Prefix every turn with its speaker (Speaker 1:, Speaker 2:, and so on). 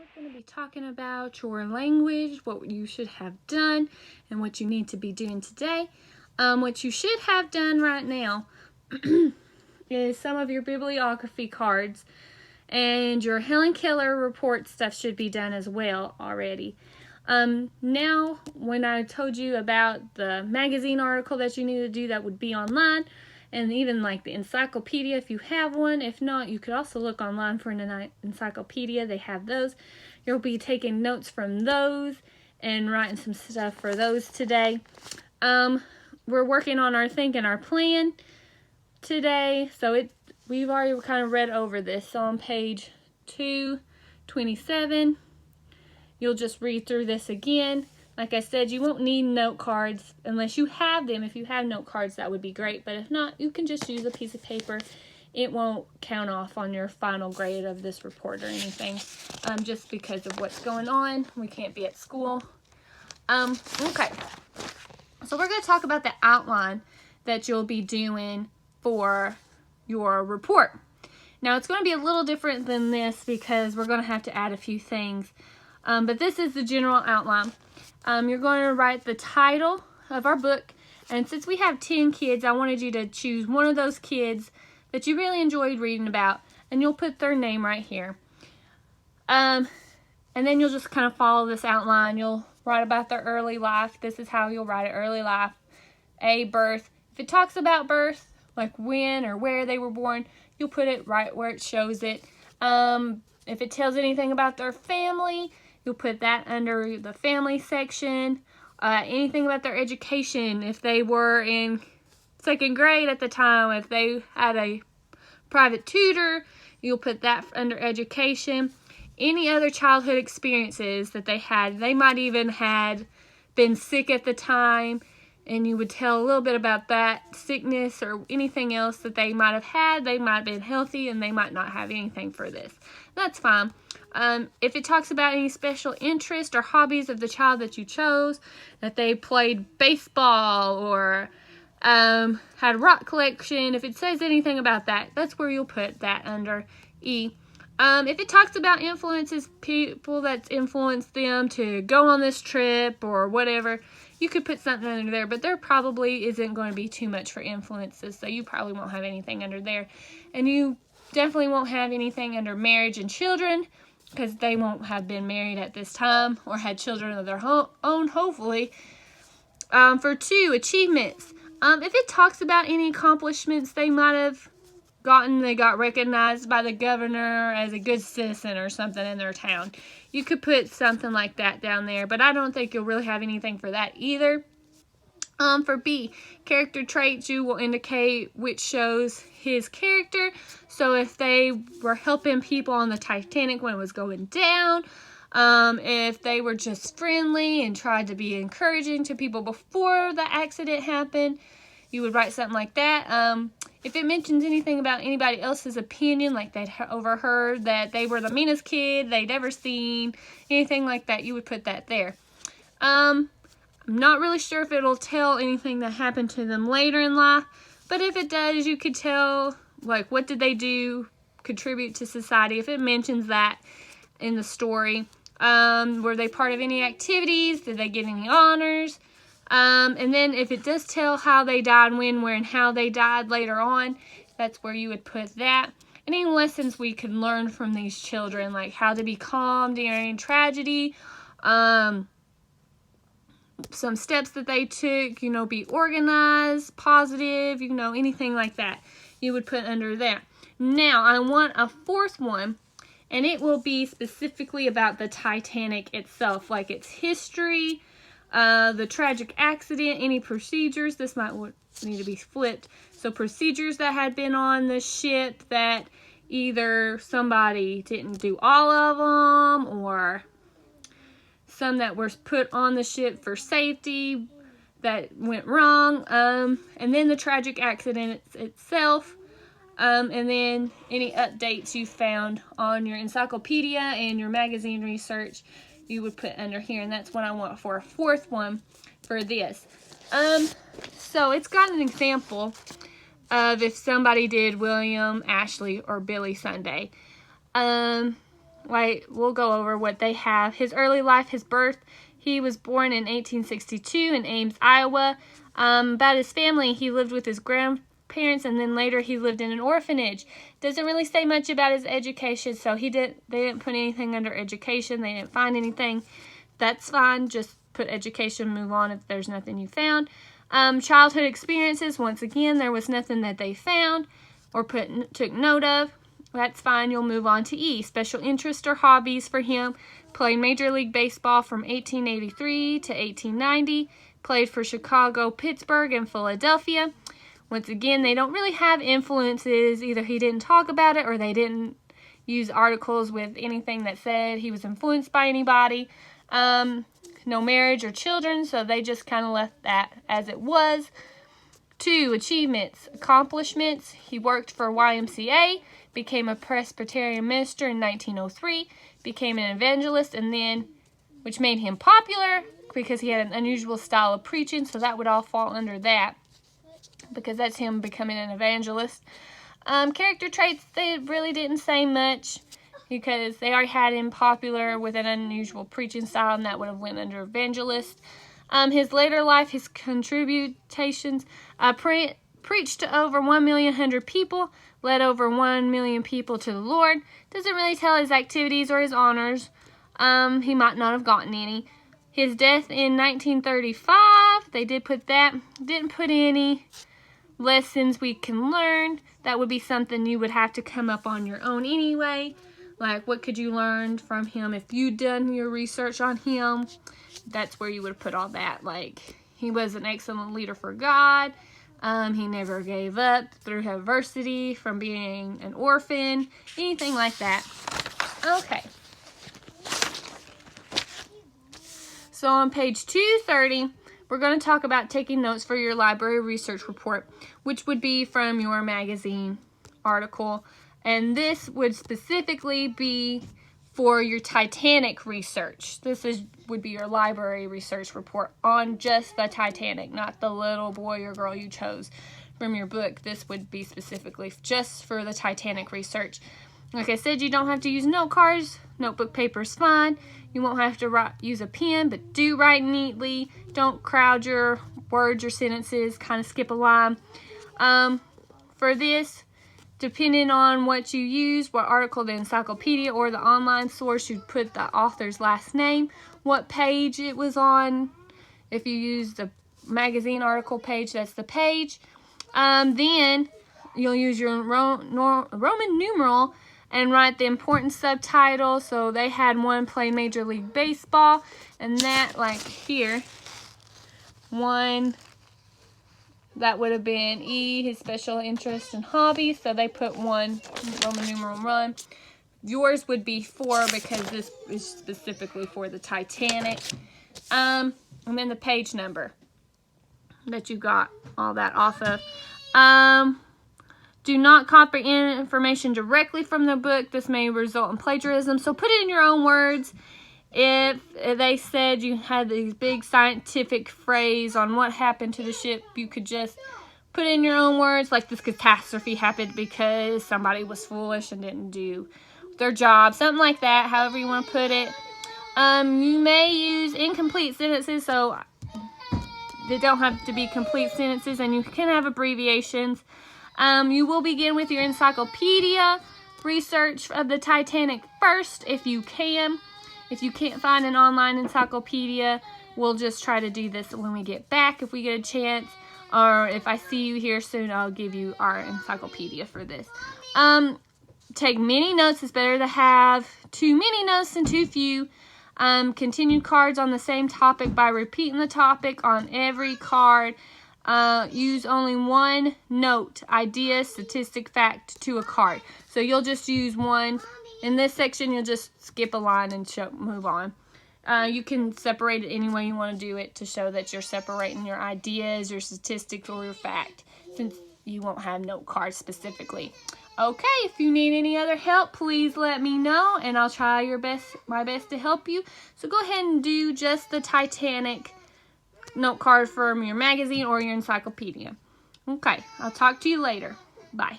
Speaker 1: we're going to be talking about your language, what you should have done, and what you need to be doing today. What you should have done right now is some of your bibliography cards, and your Helen Keller report stuff should be done as well already. Now, when I told you about the magazine article that you need to do, that would be online, and even like the encyclopedia if you have one. If not, you could also look online for an encyclopedia. They have those. You'll be taking notes from those and writing some stuff for those today. We're working on our think and our plan today, so we've already kind of read over this. So on page 227, you'll just read through this again. Like I said, you won't need note cards unless you have them. If you have note cards, that would be great. But if not, you can just use a piece of paper. It won't count off on your final grade of this report or anything. Just because of what's going on. We can't be at school. Okay. So we're going to talk about the outline that you'll be doing for your report. Now, it's going to be a little different than this because we're going to have to add a few things. But this is the general outline. You're going to write the title of our book, and since we have 10 kids, I wanted you to choose one of those kids that you really enjoyed reading about, and you'll put their name right here. And then you'll just kind of follow this outline. You'll write about their early life. This is how you'll write it: early life, birth. If it talks about birth, like when or where they were born, you'll put it right where it shows it. If it tells anything about their family, you'll put that under the family section. Anything about their education, if they were in 2nd grade at the time, if they had a private tutor, you'll put that under education. Any other childhood experiences that they had. They might even had been sick at the time, and you would tell a little bit about that sickness or anything else that they might have had. They might have been healthy, and they might not have anything for this. That's fine. If it talks about any special interest or hobbies of the child that you chose, that they played baseball or had a rock collection, if it says anything about that, that's where you'll put that under E. If it talks about influences, people that's influenced them to go on this trip or whatever, you could put something under there, but there probably isn't going to be too much for influences, so you probably won't have anything under there. And you definitely won't have anything under marriage and children, because they won't have been married at this time or had children of their own, hopefully. For 2, achievements. If it talks about any accomplishments they might have gotten, they got recognized by the governor as a good citizen or something in their town, you could put something like that down there, but I don't think you'll really have anything for that either. For B, character traits, you will indicate which shows his character. So if they were helping people on the Titanic when it was going down, if they were just friendly and tried to be encouraging to people before the accident happened, you would write something like that. If it mentions anything about anybody else's opinion, like they'd overheard that they were the meanest kid they'd ever seen, anything like that, you would put that there. I'm not really sure if it'll tell anything that happened to them later in life, but if it does, you could tell, like, what did they do, contribute to society, if it mentions that in the story. Were they part of any activities? Did they get any honors? And then if it does tell how they died, when, where, and how they died later on, that's where you would put that. Any lessons we can learn from these children, like how to be calm during tragedy, some steps that they took, be organized, positive, anything like that, you would put under that. Now, I want a 4th one, and it will be specifically about the Titanic itself, like its history, the tragic accident, any procedures. This might need to be flipped. So procedures that had been on the ship that either somebody didn't do all of them, or some that were put on the ship for safety that went wrong, and then the tragic accident itself, and then any updates you found on your encyclopedia and your magazine research, you would put under here, and that's what I want for a 4th one for this. So it's got an example of if somebody did William, Ashley, or Billy Sunday. like, we'll go over what they have. His early life, his birth. He was born in 1862 in Ames, Iowa. About his family, he lived with his grandparents, and then later he lived in an orphanage. Doesn't really say much about his education, so they didn't put anything under education. They didn't find anything. That's fine. Just put education, move on if there's nothing you found. Childhood experiences, once again, there was nothing that they found or took note of. That's fine. You'll move on to E. Special interest or hobbies for him. Played Major League Baseball from 1883 to 1890. Played for Chicago, Pittsburgh, and Philadelphia. Once again, they don't really have influences. Either he didn't talk about it or they didn't use articles with anything that said he was influenced by anybody. No marriage or children, so they just kind of left that as it was. 2, achievements, accomplishments. He worked for YMCA, became a Presbyterian minister in 1903, became an evangelist, and then, which made him popular because he had an unusual style of preaching, so that would all fall under that because that's him becoming an evangelist. Character traits, they really didn't say much because they already had him popular with an unusual preaching style, and that would have went under evangelist. His later life, his contributions, preached to over 1,100,000 people, led over 1,000,000 people to the Lord. Doesn't really tell his activities or his honors. He might not have gotten any. His death in 1935, they did put that. Didn't put any lessons we can learn. That would be something you would have to come up on your own anyway. Like, what could you learn from him if you'd done your research on him? That's where you would put all that. Like, he was an excellent leader for God. He never gave up through adversity, from being an orphan, anything like that. Okay. So on page 230, we're going to talk about taking notes for your library research report, which would be from your magazine article. And this would specifically be for your Titanic research. Would be your library research report on just the Titanic, not the little boy or girl you chose from your book. This would be specifically just for the Titanic research. Like I said, you don't have to use note cards. Notebook paper is fine. You won't have to use a pen, but do write neatly. Don't crowd your words or sentences. Kind of skip a line. For this, depending on what you use, what article, the encyclopedia or the online source, you'd put the author's last name, what page it was on. If you use the magazine article page, that's the page. Then you'll use your Roman numeral and write the important subtitle. So they had one, play Major League Baseball, and that, like here, one, that would have been E, his special interest and hobby. So they put 1, Roman numeral 1. Yours would be 4 because this is specifically for the Titanic. And then the page number that you got all that off of. Do not copy information directly from the book. This may result in plagiarism. So put it in your own words. If they said you had these big scientific phrase on what happened to the ship, you could just put in your own words, like this catastrophe happened because somebody was foolish and didn't do their job. Something like that, however you want to put it. You may use incomplete sentences, so they don't have to be complete sentences, and you can have abbreviations. You will begin with your encyclopedia research of the Titanic first, if you can. If you can't find an online encyclopedia, we'll just try to do this when we get back, if we get a chance. Or if I see you here soon, I'll give you our encyclopedia for this. Take many notes. It's better to have too many notes than too few. Continue cards on the same topic by repeating the topic on every card. Use only one note, idea, statistic, fact to a card. So you'll just use one. In this section, you'll just skip a line and move on. You can separate it any way you want to do it to show that you're separating your ideas, your statistics, or your fact, since you won't have note cards specifically. Okay, if you need any other help, please let me know, and I'll try my best to help you. So go ahead and do just the Titanic note card from your magazine or your encyclopedia. Okay, I'll talk to you later. Bye.